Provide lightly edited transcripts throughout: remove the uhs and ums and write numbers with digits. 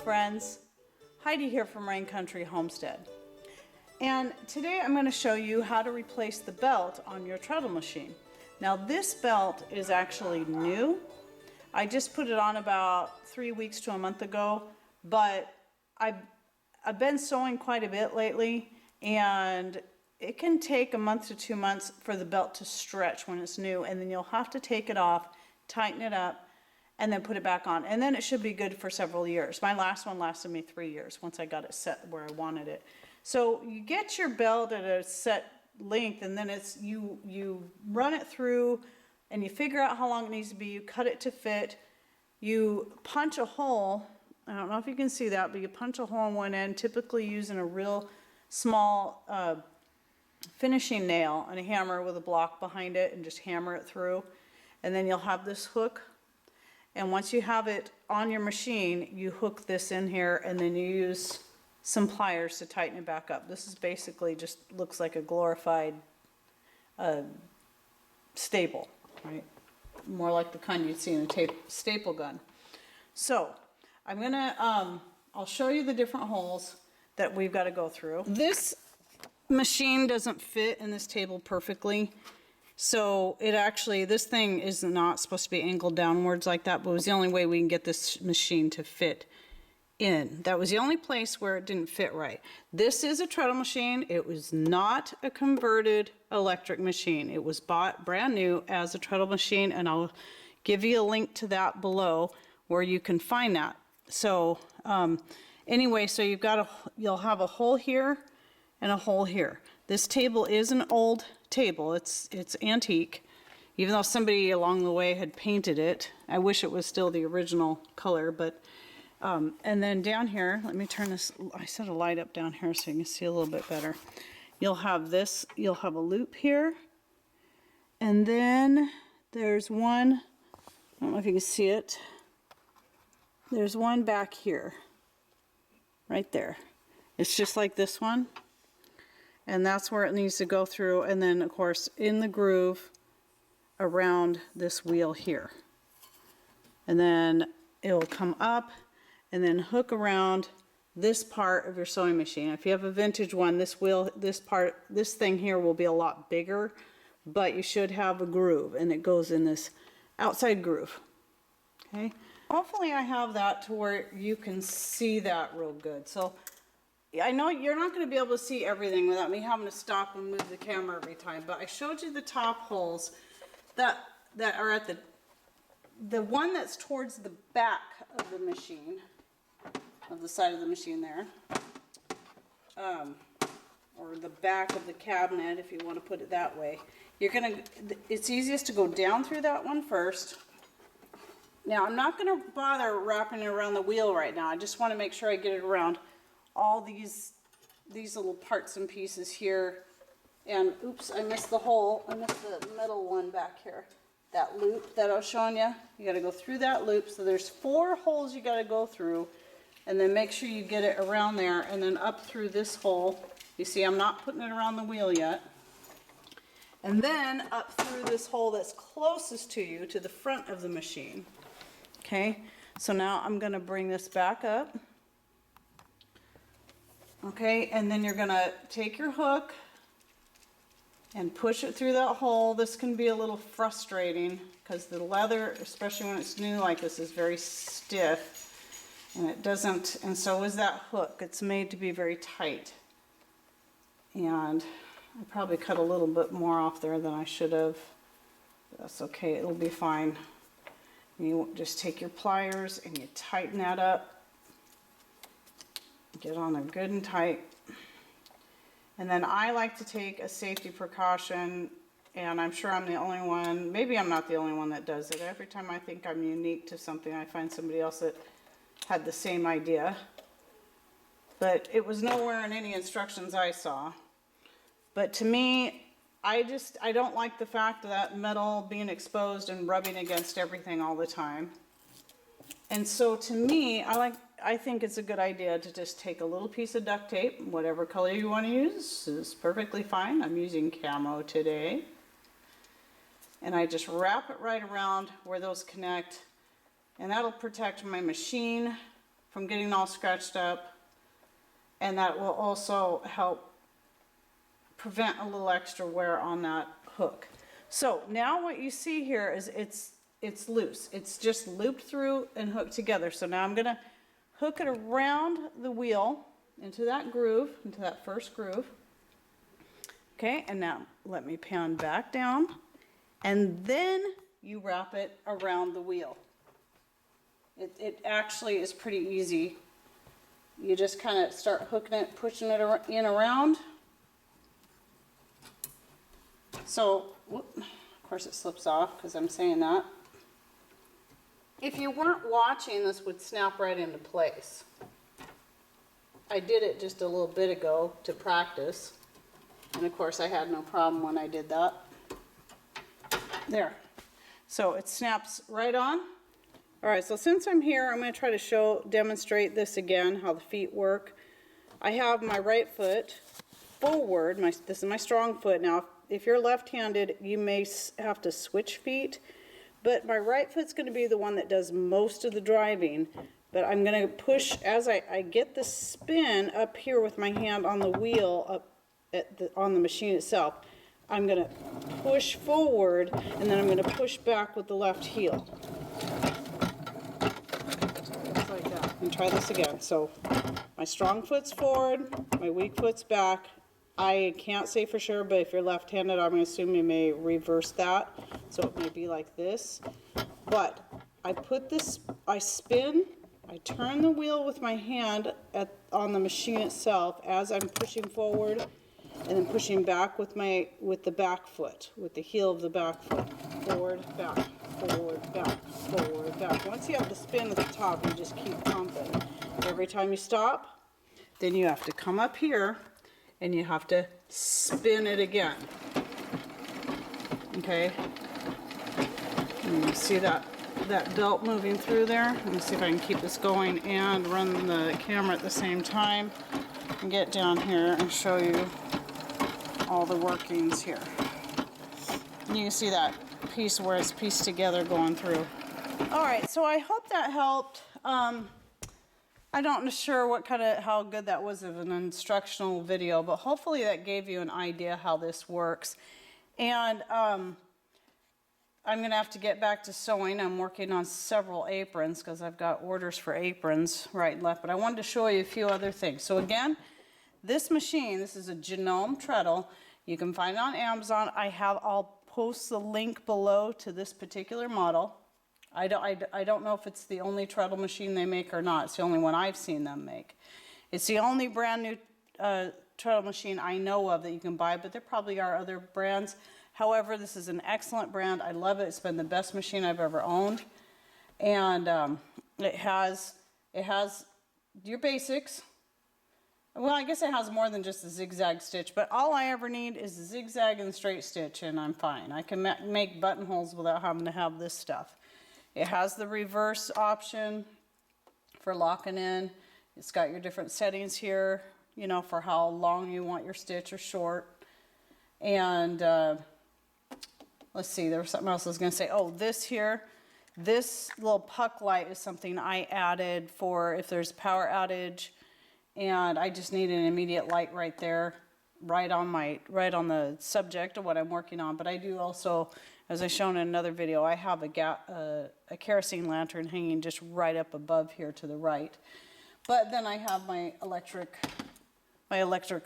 friends. Heidi here from Rain Country Homestead. And today I'm going to show you how to replace the belt on your treadle machine. Now this belt is actually new. I just put it on about 3 weeks to a month ago, but I've been sewing quite a bit lately, and it can take a month to 2 months for the belt to stretch when it's new, and then you'll have to take it off, tighten it up, and then put it back on, and then it should be good for several years. My last one lasted me 3 years once I got it set where I wanted it. So you get your belt at a set length, and then it's you run it through and you figure out how long it needs to be. You cut it to fit. You punch a hole. I don't know if you can see that, but you punch a hole in one end, typically using a real small finishing nail and a hammer with a block behind it, and just hammer it through. And then you'll have this hook. And once you have it on your machine, you hook this in here, and then you use some pliers to tighten it back up. This is basically just looks like a glorified staple, right? More like the kind you'd see in a staple gun. So I'm gonna, I'll show you the different holes that we've got to go through. This machine doesn't fit in this table perfectly. So it actually, this thing is not supposed to be angled downwards like that, but it was the only way we can get this machine to fit in. That was the only place where it didn't fit right. This is a treadle machine. It was not a converted electric machine. It was bought brand new as a treadle machine, and I'll give you a link to that below where you can find that. So anyway, so you'll have a hole here and a hole here. This table is an old table. It's antique, even though somebody along the way had painted it. I wish it was still the original color, but and then down here, let me turn this, I set a light up down here so you can see a little bit better. You'll have this, you'll have a loop here, and then there's one, I don't know if you can see it, there's one back here, right there. It's just like this one. And that's where it needs to go through, and then of course in the groove around this wheel here. And then it'll come up and then hook around this part of your sewing machine. If you have a vintage one, this thing here will be a lot bigger, but you should have a groove, and it goes in this outside groove. Okay? Hopefully I have that to where you can see that real good. So I know you're not going to be able to see everything without me having to stop and move the camera every time, but I showed you the top holes that are at the one that's towards the back of the machine, of the side of the machine there, or the back of the cabinet if you want to put it that way. It's easiest to go down through that one first. Now I'm not going to bother wrapping it around the wheel right now. I just want to make sure I get it around all these little parts and pieces here. And oops, I missed the hole. I missed the middle one back here. That loop that I was showing you. You got to go through that loop. So there's 4 holes you got to go through, and then make sure you get it around there, and then up through this hole. You see, I'm not putting it around the wheel yet. And then up through this hole that's closest to you, to the front of the machine. Okay, so now I'm going to bring this back up. Okay, and then you're going to take your hook and push it through that hole. This can be a little frustrating because the leather, especially when it's new like this, is very stiff, and it doesn't, and so is that hook. It's made to be very tight. And I probably cut a little bit more off there than I should have. That's okay, it'll be fine. You just take your pliers and you tighten that up. Get on there good and tight. And then I like to take a safety precaution, and I'm sure I'm the only one, maybe I'm not the only one that does it. Every time I think I'm unique to something, I find somebody else that had the same idea. But it was nowhere in any instructions I saw. But to me, I don't like the fact of that metal being exposed and rubbing against everything all the time. And so to me, I think it's a good idea to just take a little piece of duct tape, whatever color you want to use is perfectly fine. I'm using camo today. And I just wrap it right around where those connect, and that'll protect my machine from getting all scratched up, and that will also help prevent a little extra wear on that hook. So now what you see here is it's loose. It's just looped through and hooked together. So now I'm gonna hook it around the wheel into that groove, into that first groove. Okay, and now let me pan back down, and then you wrap it around the wheel. It actually is pretty easy. You just kind of start hooking it, pushing it in around. So, whoop, of course it slips off because I'm saying that. If you weren't watching, this would snap right into place. I did it just a little bit ago to practice. And of course I had no problem when I did that. There. So it snaps right on. All right, so since I'm here, I'm going to try to demonstrate this again, how the feet work. I have my right foot forward. This is my strong foot. Now, if you're left-handed, you may have to switch feet. But my right foot's going to be the one that does most of the driving. But I'm going to push, as I get the spin up here with my hand on the wheel, up on the machine itself, I'm going to push forward, and then I'm going to push back with the left heel. Just like that. And try this again. So my strong foot's forward, my weak foot's back. I can't say for sure, but if you're left-handed, I'm going to assume you may reverse that. So it may be like this. But I spin, I turn the wheel with my hand on the machine itself as I'm pushing forward, and then pushing back with the back foot, with the heel of the back foot. Forward, back, forward, back, forward, back. Once you have the spin at the top, you just keep pumping. Every time you stop, then you have to come up here and you have to spin it again. Okay? And you see that belt moving through there? Let me see if I can keep this going and run the camera at the same time and get down here and show you all the workings here. And you can see that piece where it's pieced together going through. All right, so I hope that helped. I'm not sure how good that was of an instructional video, but hopefully that gave you an idea how this works. And I'm going to have to get back to sewing. I'm working on several aprons because I've got orders for aprons right and left, but I wanted to show you a few other things. So again, this machine, this is a Genome Treadle. You can find it on Amazon. I'll post the link below to this particular model. I don't know if it's the only treadle machine they make or not. It's the only one I've seen them make. It's the only brand new treadle machine I know of that you can buy, but there probably are other brands. However, this is an excellent brand. I love it. It's been the best machine I've ever owned. And it has your basics. Well, I guess it has more than just the zigzag stitch, but all I ever need is the zigzag and the straight stitch, and I'm fine. I can make buttonholes without having to have this stuff. It has the reverse option for locking in. It's got your different settings here, you know, for how long you want your stitch or short. And let's see, there was something else I was going to say. Oh, this little puck light is something I added for if there's a power outage and I just need an immediate light right there, right on the subject of what I'm working on. But I do also, as I shown in another video, I have a kerosene lantern hanging just right up above here to the right. But then I have my electric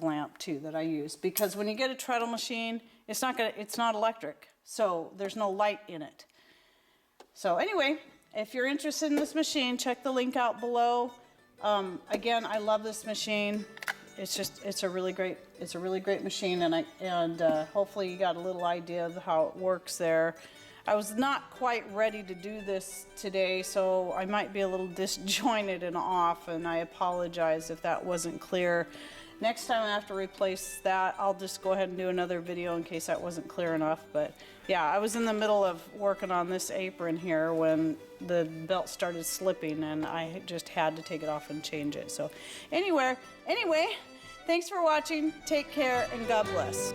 lamp too that I use, because when you get a treadle machine, it's not electric, so there's no light in it. So anyway, if you're interested in this machine, check the link out below. Again, I love this machine. It's a really great machine, and hopefully you got a little idea of how it works there. I was not quite ready to do this today, so I might be a little disjointed and off, and I apologize if that wasn't clear. Next time I have to replace that, I'll just go ahead and do another video in case that wasn't clear enough. But yeah, I was in the middle of working on this apron here when the belt started slipping, and I just had to take it off and change it. So anyway, thanks for watching. Take care, and God bless.